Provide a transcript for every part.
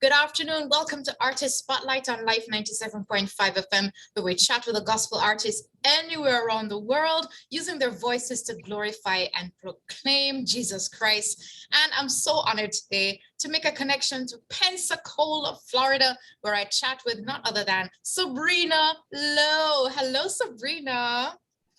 Good afternoon. Welcome to Artist Spotlight on Life 97.5 FM, where we chat with a gospel artist anywhere around the world using their voices to glorify and proclaim Jesus Christ. And I'm so honored today to make a connection to Pensacola, Florida, where I chat with none other than Sabrina Lowe. Hello, Sabrina.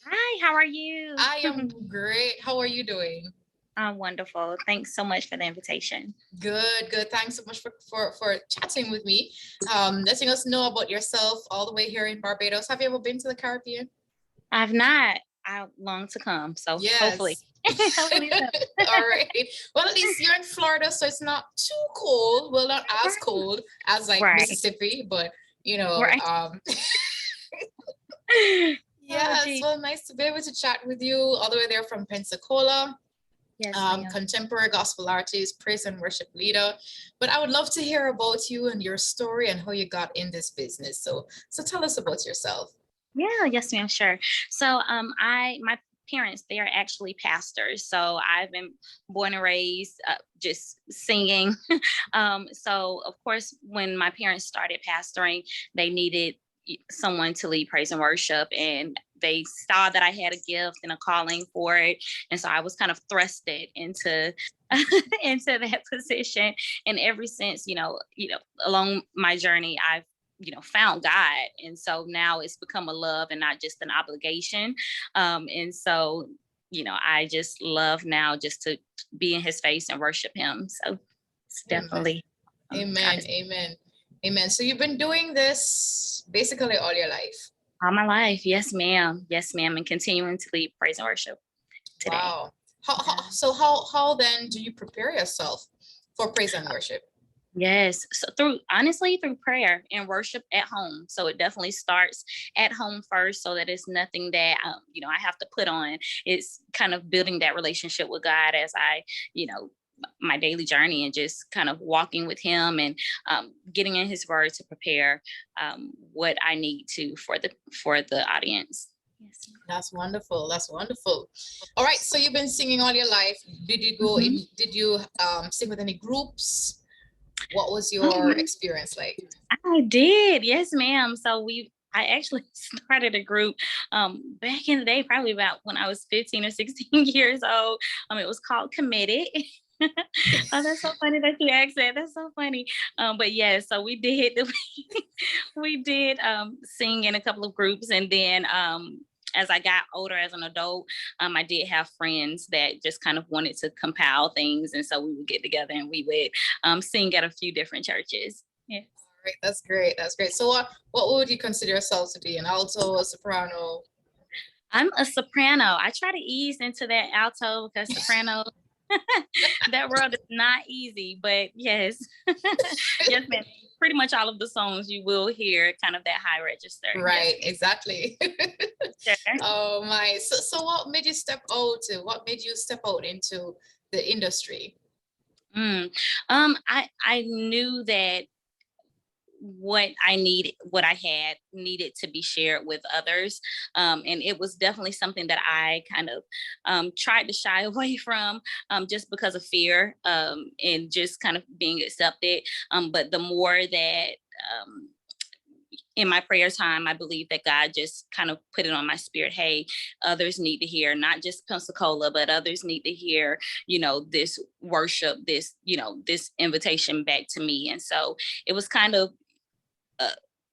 Hi, how are you? I am great. How are you doing? I'm wonderful. Thanks so much for the invitation. Good. Thanks so much for chatting with me, letting us know about yourself all the way here in Barbados. Have you ever been to the Caribbean? I've not. I long to come. So hopefully. Yes. Hopefully so. All right. Well, at least you're in Florida, so it's not too cold. Well, not as cold as like Right. Mississippi, but you know, Right. yes. geez. Well, nice to be able to chat with you all the way there from Pensacola. Yes, ma'am. Contemporary gospel artist, praise and worship leader. But I would love to hear about you and your story and how you got in this business. So tell us about yourself. Yeah, yes, ma'am, sure. So my parents, they are actually pastors. So I've been born and raised just singing. So of course, when my parents started pastoring, they needed someone to lead praise and worship, and they saw that I had a gift and a calling for it, and so I was kind of thrusted into into that position. And ever since, along my journey, I've found God, and so now it's become a love and not just an obligation. And so I just love now just to be in His face and worship Him. So it's definitely Amen. So you've been doing this basically all your life? All my life. Yes, ma'am. Yes, ma'am. And continuing to lead praise and worship today. Wow. How then do you prepare yourself for praise and worship? Yes. So through prayer and worship at home. So it definitely starts at home first, so that it's nothing that, I have to put on. It's kind of building that relationship with God as I, my daily journey, and just kind of walking with Him and getting in His word to prepare what I need to for the audience. Yes. That's wonderful. All right. So you've been singing all your life. Did you go in? Did you sing with any groups? What was your experience like? I did. Yes, ma'am. So I actually started a group back in the day, probably about when I was 15 or 16 years old. It was called Committed. Oh, that's so funny that you asked that. That's so funny. But yeah, so we did sing in a couple of groups, and then as I got older as an adult, I did have friends that just kind of wanted to compile things, and so we would get together and we would sing at a few different churches. Yeah. All right, that's great. So what would you consider yourself to be? An alto, a soprano? I'm a soprano. I try to ease into that alto because soprano, that world is not easy, but yes. Yes, ma'am. Pretty much all of the songs you will hear kind of that high register. Right, yes. Exactly. Sure. Oh my. So what made you step out into the industry? I knew that what I had needed to be shared with others. And it was definitely something that I kind of tried to shy away from just because of fear and just kind of being accepted. But the more that in my prayer time, I believe that God just kind of put it on my spirit. Hey, others need to hear, not just Pensacola, but others need to hear, this worship, this invitation back to me. And so it was kind of,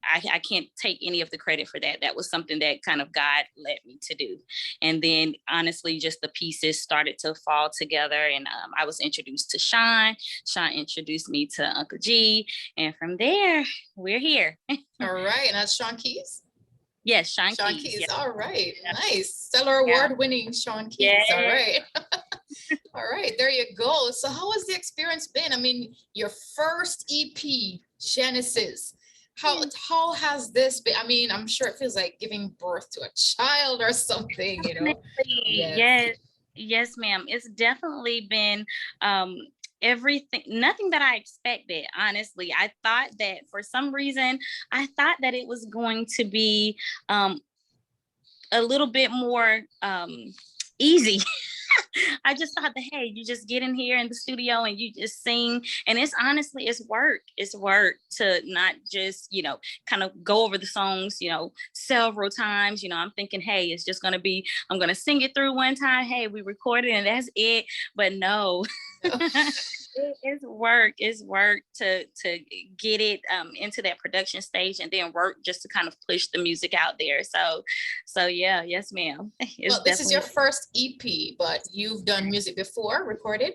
I can't take any of the credit for that. That was something that kind of God led me to do. And then honestly, just the pieces started to fall together. And I was introduced to Sean. Sean introduced me to Uncle G. And from there, we're here. All right. And that's Sean Keys? Yes, Sean Keys. Yes. All right. Yeah. Nice. Stellar award-winning Sean Keys. Yeah. All right. All right. There you go. So how has the experience been? I mean, your first EP, Genesis. How has this been? I mean, I'm sure it feels like giving birth to a child or something, Yes, ma'am. It's definitely been everything, nothing that I expected. Honestly, I thought that for some reason, it was going to be a little bit more easy. I just thought that, hey, you just get in here in the studio and you just sing. And it's honestly, it's work. It's work to not just, kind of go over the songs, several times. I'm thinking, hey, it's just going to be, I'm going to sing it through one time. Hey, we recorded and that's it. But no. It's work. It's work to get it into that production stage, and then work just to kind of push the music out there. So yeah, yes, ma'am. Well, this is your first EP, but you've done music before, recorded?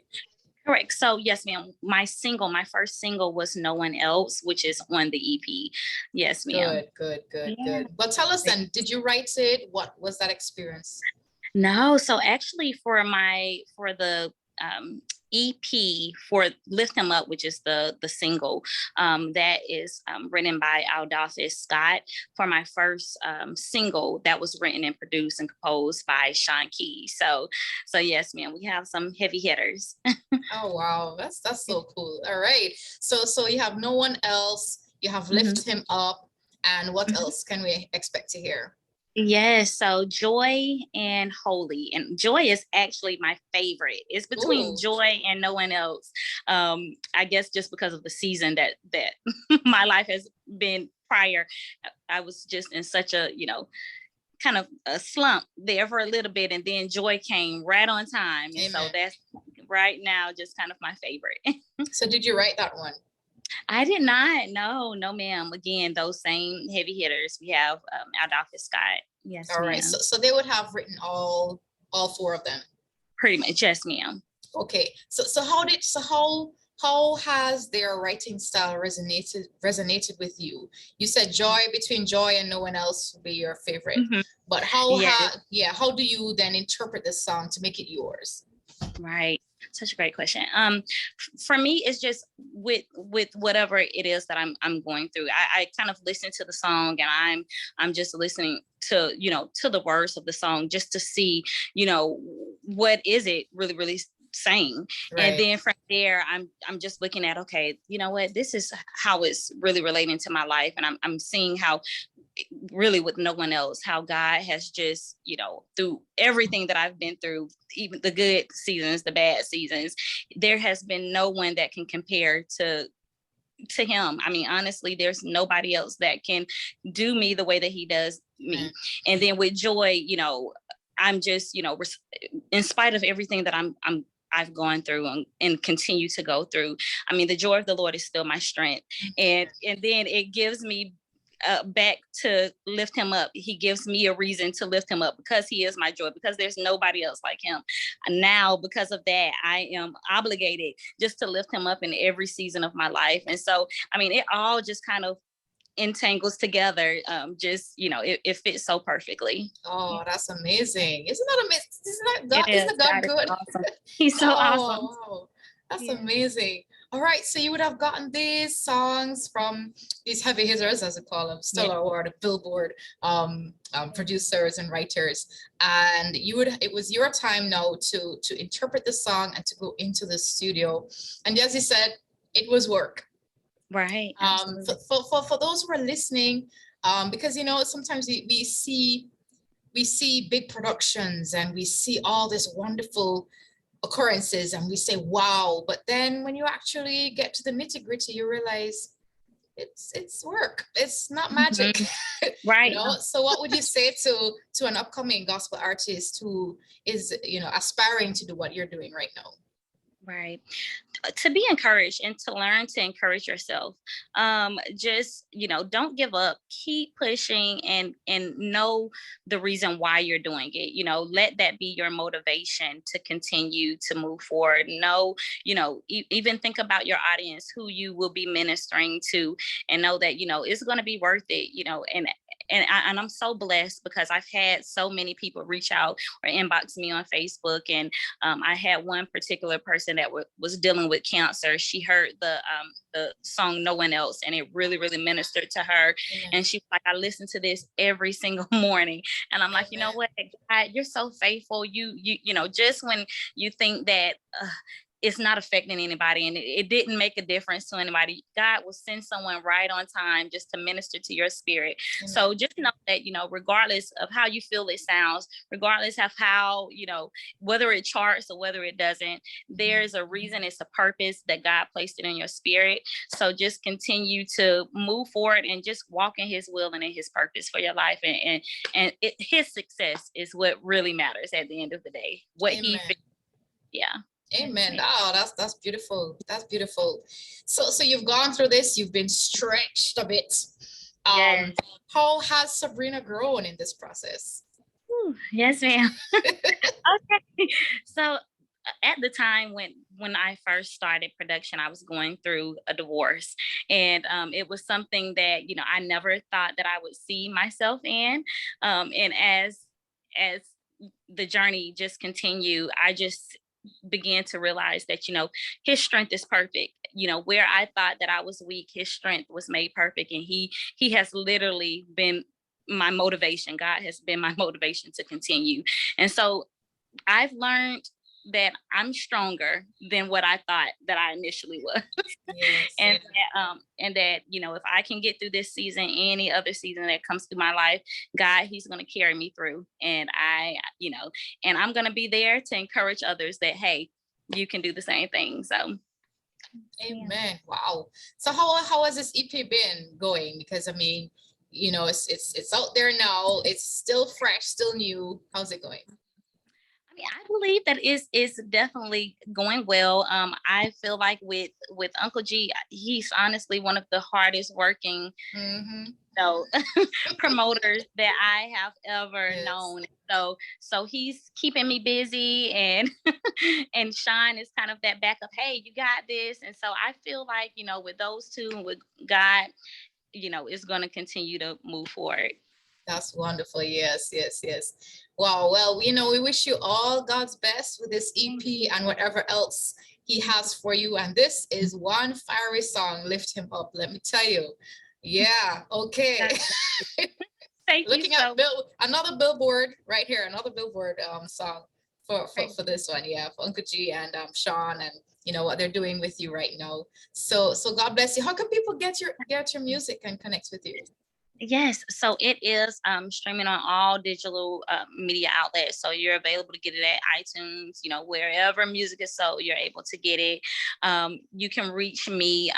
Correct. So yes, ma'am. My first single was No One Else, which is on the EP. Yes, ma'am. Good. But tell us then, did you write it? What was that experience? No. So actually for the EP for Lift Him Up, which is the single, that is written by Aldafis Scott. For my first single, that was written and produced and composed by Sean Key. So yes, ma'am, we have some heavy hitters. Oh wow, that's so cool. All right, so you have No One Else, you have Lift Him Up, and what else can we expect to hear? Yes, so Joy and Holy. And Joy is actually my favorite. It's between Joy and No One Else. I guess just because of the season that my life has been prior. I was just in such a, kind of a slump there for a little bit, and then Joy came right on time. And so that's right now just kind of my favorite. So did you write that one? I did not. No, ma'am. Again, those same heavy hitters. We have Aldafis Scott. Yes. All right. So they would have written all four of them. Pretty much, yes, ma'am. Okay. So how has their writing style resonated with you? You said between Joy and No One Else would be your favorite. But how do you then interpret this song to make it yours? Right. Such a great question. For me, it's just with whatever it is that I'm going through. I kind of listen to the song, and I'm just listening to to the words of the song, just to see what is it really saying. Right. And then from there, I'm just looking at, okay, what, this is how it's really relating to my life, and I'm seeing how really with No One Else, how God has just, through everything that I've been through, even the good seasons, the bad seasons, there has been no one that can compare to him. I mean, honestly, there's nobody else that can do me the way that he does me. And then with Joy, I'm just, in spite of everything that I've gone through and continue to go through, I mean, the joy of the Lord is still my strength. And then it gives me back to lift him up. He gives me a reason to lift him up, because he is my joy, because there's nobody else like him. Now, because of that, I am obligated just to lift him up in every season of my life. And so, I mean, it all just kind of entangles together. It fits so perfectly. Oh, that's amazing. Isn't that amazing? Isn't God good? Awesome. He's so awesome. Wow. That's amazing. All right, so you would have gotten these songs from these heavy hitters, as we call them, Stellar Award, Billboard producers and writers, and it was your time now to interpret the song and to go into the studio. And as you said, it was work. Right. For those who are listening, because sometimes we see big productions and we see all this wonderful occurrences and we say wow, but then when you actually get to the nitty-gritty, you realize it's work, it's not magic. Right. So what would you say to an upcoming gospel artist who is aspiring to do what you're doing right now? Right. To be encouraged and to learn to encourage yourself. Just, don't give up, keep pushing, and know the reason why you're doing it. Let that be your motivation to continue to move forward. Even think about your audience, who you will be ministering to, and know that, it's going to be worth it, and I'm so blessed, because I've had so many people reach out or inbox me on Facebook. And I had one particular person that was dealing with cancer. She heard the song No One Else, and it really, really ministered to her. And she's like, I listen to this every single morning. And I'm like, you know what, God, you're so faithful. You just when you think that it's not affecting anybody, and it didn't make a difference to anybody. God will send someone right on time just to minister to your spirit. Amen. So just know that, regardless of how you feel it sounds, regardless of how, whether it charts or whether it doesn't, there's a reason, it's a purpose that God placed it in your spirit. So just continue to move forward and just walk in his will and in his purpose for your life. His success is what really matters at the end of the day. What Amen. Yeah. Amen. Oh, that's beautiful. That's beautiful. So you've gone through this, you've been stretched a bit. Yes. How has Sabrina grown in this process? Yes, ma'am. Okay. So at the time when I first started production, I was going through a divorce, and it was something that I never thought that I would see myself in. And as the journey just continued, I just began to realize that his strength is perfect. Where I thought that I was weak, his strength was made perfect, and he has literally been my motivation. God has been my motivation to continue. And so I've learned that I'm stronger than what I thought that I initially was. Yes. and that if I can get through this season, any other season that comes through my life, God, he's going to carry me through. And and I'm going to be there to encourage others that, hey, you can do the same thing. So amen. Wow. So how has this EP been going? Because I mean, it's out there now. It's still fresh, still new. How's it going? I believe that is definitely going well. I feel like with Uncle G, he's honestly one of the hardest working promoters that I have ever known. So he's keeping me busy, and and Sean is kind of that backup. Hey, you got this. And so I feel like with those two and with God, it's going to continue to move forward. That's wonderful. Yes. Wow. Well, we wish you all God's best with this EP and whatever else he has for you. And this is one fiery song, Lift Him Up. Let me tell you. Yeah. Okay. Thank Looking you at another billboard right here, another billboard song for this one. Yeah, for Uncle G and Sean, and what they're doing with you right now. So God bless you. How can people get your music and connect with you? Yes, so it is streaming on all digital media outlets. So you're available to get it at iTunes, wherever music is sold, you're able to get it. You can reach me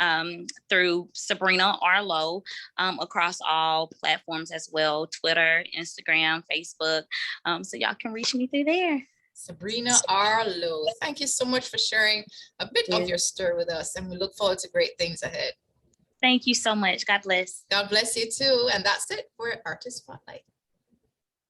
through Sabrina or Lowe across all platforms as well, Twitter, Instagram, Facebook. So y'all can reach me through there. Sabrina R. Lowe. Thank you so much for sharing a bit of your story with us, and we look forward to great things ahead. Thank you so much. God bless. God bless you too. And that's it for Artist Spotlight.